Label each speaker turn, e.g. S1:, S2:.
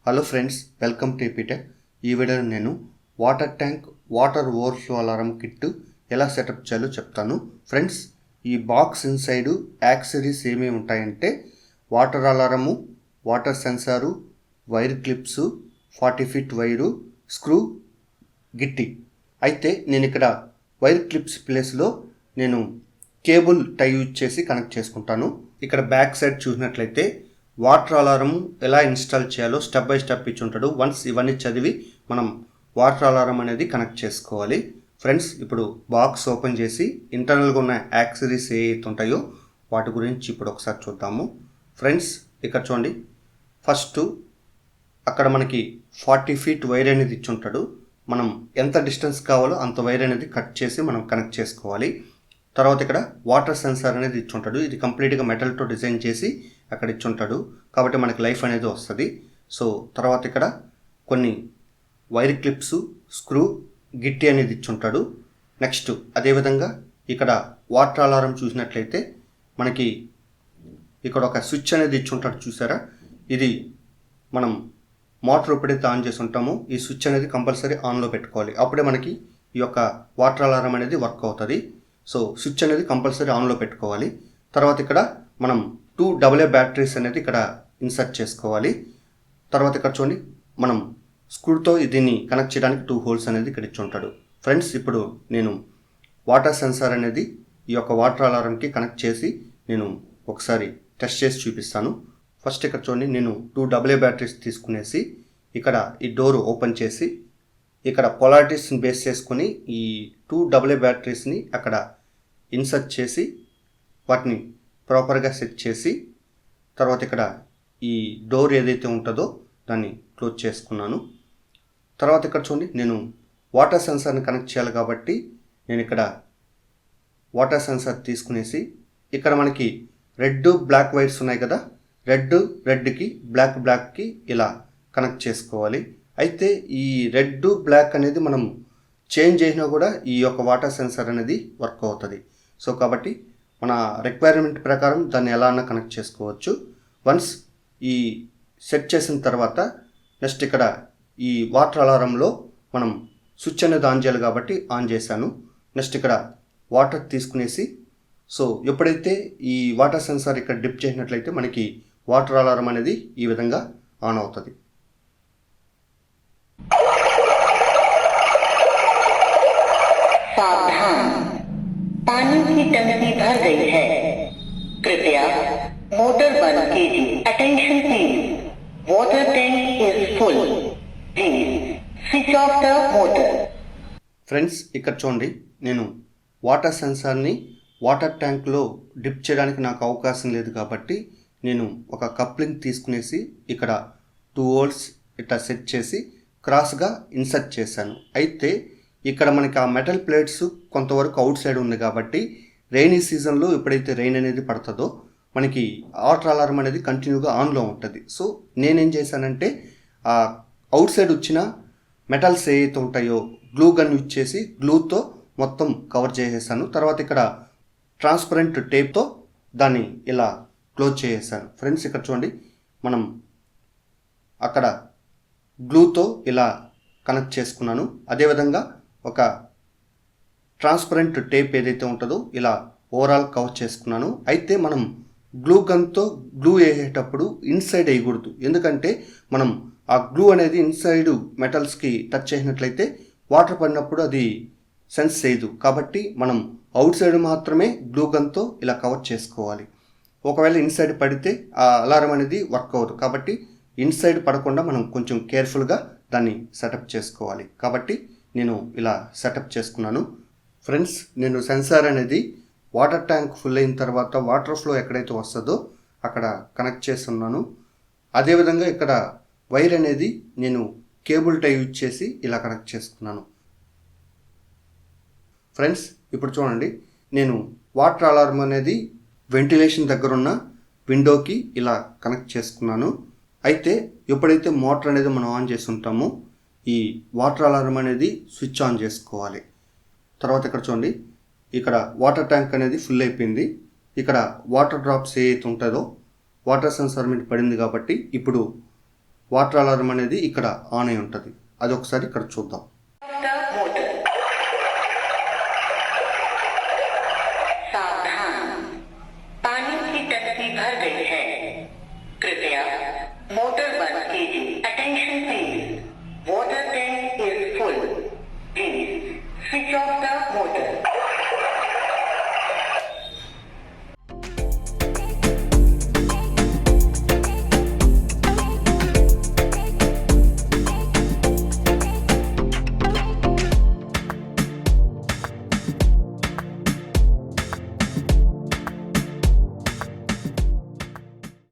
S1: Hello friends, welcome to EPTech. ఈ వీడియోలో నేను water tank water overflow alarm kit ఎలా సెటప్ చేయాలో చెప్తాను. ఫ్రెండ్స్, ఈ బాక్స్ ఇన్సైడ్ యాక్సెసరీస్ ఏమేమి ఉంటాయంటే water alarm, water sensor, wire clips, 40 feet wire, screw, గిట్టి. అయితే నేను ఇక్కడ వైర్ క్లిప్స్ ప్లేస్లో నేను కేబుల్ టై యూజ్ చేసి కనెక్ట్ చేసుకుంటాను. ఇక్కడ బ్యాక్ సైడ్ చూసినట్లయితే వాటర్ అలారం ఎలా ఇన్స్టాల్ చేయాలో స్టెప్ బై స్టెప్ ఇచ్చి ఉంటాడు. వన్స్ ఇవన్నీ చదివి మనం వాటర్ అలారం అనేది కనెక్ట్ చేసుకోవాలి. ఫ్రెండ్స్, ఇప్పుడు బాక్స్ ఓపెన్ చేసి ఇంటర్నల్గా ఉన్న యాక్సెసరీస్ ఏ అయితే ఉంటాయో వాటి గురించి ఇప్పుడు ఒకసారి చూద్దాము. ఫ్రెండ్స్, ఇక్కడ చూడండి, ఫస్ట్ అక్కడ మనకి 40 ఫీట్ వైర్ అనేది ఇచ్చి ఉంటాడు. మనం ఎంత డిస్టెన్స్ కావాలో అంత వైర్ అనేది కట్ చేసి మనం కనెక్ట్ చేసుకోవాలి. తర్వాత ఇక్కడ వాటర్ సెన్సార్ అనేది ఇచ్చుంటాడు. ఇది కంప్లీట్గా మెటల్తో డిజైన్ చేసి అక్కడ ఇచ్చుంటాడు, కాబట్టి మనకి లైఫ్ అనేది వస్తుంది. సో తర్వాత ఇక్కడ కొన్ని వైర్ క్లిప్స్, స్క్రూ, గిట్టి అనేది ఇచ్చుంటాడు. నెక్స్ట్ అదేవిధంగా ఇక్కడ వాటర్ అలారం చూసినట్లయితే మనకి ఇక్కడ ఒక స్విచ్ అనేది ఇచ్చుంటాడు, చూసారా? ఇది మనం మోటార్ ఎప్పుడైతే ఆన్ చేసి ఉంటామో ఈ స్విచ్ అనేది కంపల్సరీ ఆన్లో పెట్టుకోవాలి. అప్పుడే మనకి ఈ యొక్క వాటర్ అలారం అనేది వర్క్ అవుతుంది. సో స్విచ్ అనేది కంపల్సరీ ఆన్లో పెట్టుకోవాలి. తర్వాత ఇక్కడ మనం 2 AA బ్యాటరీస్ అనేది ఇక్కడ ఇన్సర్ట్ చేసుకోవాలి. తర్వాత ఇక్కడ చూడండి, మనం స్క్రూతో దీన్ని కనెక్ట్ చేయడానికి 2 హోల్స్ అనేది ఇక్కడ ఇచ్చి ఉంటాడు. ఫ్రెండ్స్, ఇప్పుడు నేను వాటర్ సెన్సార్ అనేది ఈ యొక్క వాటర్ అలారంకి కనెక్ట్ చేసి నేను ఒకసారి టెస్ట్ చేసి చూపిస్తాను. ఫస్ట్ ఇక్కడ చూడండి, నేను 2 AA బ్యాటరీస్ తీసుకునేసి ఇక్కడ ఈ డోర్ ఓపెన్ చేసి ఇక్కడ పొలారిటీస్ని బేస్ చేసుకొని ఈ 2 AA బ్యాటరీస్ని అక్కడ ఇన్సర్ట్ చేసి వాటిని ప్రాపర్గా సెట్ చేసి తర్వాత ఇక్కడ ఈ డోర్ ఏదైతే ఉంటుందో దాన్ని క్లోజ్ చేసుకున్నాను. తర్వాత ఇక్కడ చూడండి, నేను వాటర్ సెన్సార్ని కనెక్ట్ చేయాలి కాబట్టి నేను ఇక్కడ వాటర్ సెన్సార్ తీసుకునేసి ఇక్కడ మనకి రెడ్ బ్లాక్ వైర్స్ ఉన్నాయి కదా, రెడ్కి బ్లాక్కి ఇలా కనెక్ట్ చేసుకోవాలి. అయితే ఈ రెడ్ బ్లాక్ అనేది మనం చేంజ్ చేసినా కూడా ఈ యొక్క వాటర్ సెన్సార్ అనేది వర్క్ అవుతుంది. సో కాబట్టి మన రిక్వైర్మెంట్ ప్రకారం దాన్ని ఎలా అన్నా కనెక్ట్ చేసుకోవచ్చు. వన్స్ ఈ సెట్ చేసిన తర్వాత నెక్స్ట్ ఇక్కడ ఈ వాటర్ అలారంలో మనం స్విచ్ అనేది ఆన్ చేయాలి కాబట్టి ఆన్ చేశాను. నెక్స్ట్ ఇక్కడ వాటర్ తీసుకునేసి సో ఎప్పుడైతే ఈ వాటర్ సెన్సార్ ఇక్కడ డిప్ చేసినట్లయితే మనకి వాటర్ అలారం అనేది ఈ విధంగా ఆన్ అవుతుంది.
S2: सावधान, पानी की टंकी भर गई है, कृपया मोटर बंद कीजिए. Attention please, water tank is full, please switch off the motor.
S1: Friends, ఇక్కడ చూడండి, నేను వాటర్ సెన్సార్ని వాటర్ ట్యాంక్లో డిప్ చేయడానికి నాకు అవకాశం లేదు కాబట్టి నేను ఒక కప్లింగ్ తీసుకునేసి ఇక్కడ 2 హోల్స్ ఇట్లా సెట్ చేసి క్రాస్గా ఇన్సర్ట్ చేశాను. అయితే ఇక్కడ మనకి ఆ మెటల్ ప్లేట్స్ కొంతవరకు అవుట్ సైడ్ ఉంది కాబట్టి రైనీ సీజన్లో ఎప్పుడైతే రెయిన్ అనేది పడుతుందో మనకి వాటర్ అలారం అనేది కంటిన్యూగా ఆన్లో ఉంటుంది. సో నేనేం చేశానంటే ఆ అవుట్ సైడ్ వచ్చిన మెటల్స్ ఏవైతే ఉంటాయో గ్లూ గన్ యూజ్ చేసి గ్లూతో మొత్తం కవర్ చేసేసాను. తర్వాత ఇక్కడ ట్రాన్స్పరెంట్ టేప్తో దాన్ని ఇలా క్లోజ్ చేసేసాను. ఫ్రెండ్స్, ఇక్కడ చూడండి, మనం అక్కడ గ్లూతో ఇలా కనెక్ట్ చేసుకున్నాను. అదేవిధంగా ఒక ట్రాన్స్పరెంట్ టేప్ ఏదైతే ఉంటుందో ఇలా ఓవరాల్ కవర్ చేసుకున్నాను. అయితే మనం గ్లూ గన్తో గ్లూ వేసేటప్పుడు ఇన్సైడ్ వేయకూడదు, ఎందుకంటే మనం ఆ గ్లూ అనేది ఇన్సైడ్ మెటల్స్కి టచ్ చేసినట్లయితే వాటర్ పడినప్పుడు అది సెన్స్ చేయదు. కాబట్టి మనం అవుట్ సైడ్ మాత్రమే గ్లూ గన్తో ఇలా కవర్ చేసుకోవాలి. ఒకవేళ ఇన్సైడ్ పడితే ఆ అలారం అనేది వర్క్ అవ్వదు. కాబట్టి ఇన్సైడ్ పడకుండా మనం కొంచెం కేర్ఫుల్గా దాన్ని సెటప్ చేసుకోవాలి. కాబట్టి నేను ఇలా సెటప్ చేసుకున్నాను. ఫ్రెండ్స్, నేను సెన్సార్ అనేది వాటర్ ట్యాంక్ ఫుల్ అయిన తర్వాత వాటర్ ఫ్లో ఎక్కడైతే వస్తుందో అక్కడ కనెక్ట్ చేస్తున్నాను. అదేవిధంగా ఇక్కడ వైర్ అనేది నేను కేబుల్ టై యూజ్ చేసి ఇలా కనెక్ట్ చేసుకున్నాను. ఫ్రెండ్స్, ఇప్పుడు చూడండి, నేను వాటర్ అలారం అనేది వెంటిలేషన్ దగ్గర ఉన్న విండోకి ఇలా కనెక్ట్ చేసుకున్నాను. అయితే ఎప్పుడైతే మోటార్ అనేది మనం ఆన్ చేసి ఉంటామో ఈ వాటర్ అలారం అనేది స్విచ్ ఆన్ చేసుకోవాలి. తర్వాత ఇక్కడ చూడండి, ఇక్కడ వాటర్ ట్యాంక్ అనేది ఫుల్ అయిపోయింది. ఇక్కడ వాటర్ డ్రాప్స్ ఏదైతే ఉంటుందో వాటర్ సెన్సార్ మీద పడింది కాబట్టి ఇప్పుడు వాటర్ అలారం అనేది ఇక్కడ ఆన్ అయి ఉంటుంది. అది ఒకసారి ఇక్కడ చూద్దాం.